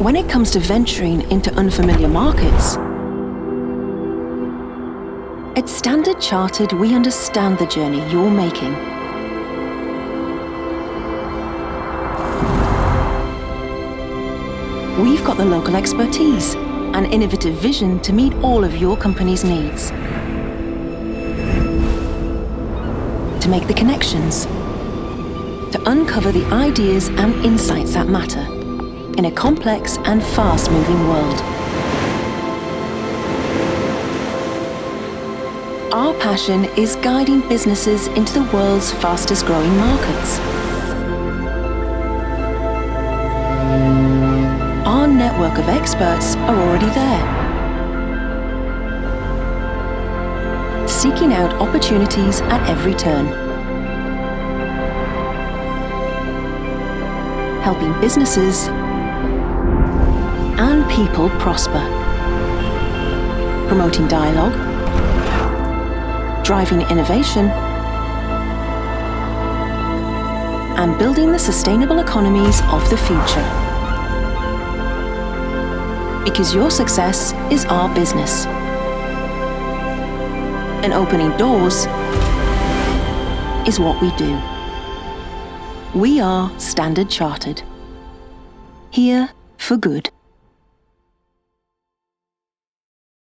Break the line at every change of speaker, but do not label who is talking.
when it comes to venturing into unfamiliar markets, at Standard Chartered, we understand the journey you're making. We've got the local expertise and innovative vision to meet all of your company's needs. To make the connections, to uncover the ideas and insights that matter in a complex and fast-moving world. Our passion is guiding businesses into the world's fastest-growing markets. Our network of experts are already there, seeking out opportunities at every turn, helping businesses and people prosper, promoting dialogue, driving innovation, and building the sustainable economies of the future. Because your success is our business. And opening doors is what we do. We are Standard Chartered. Here for good.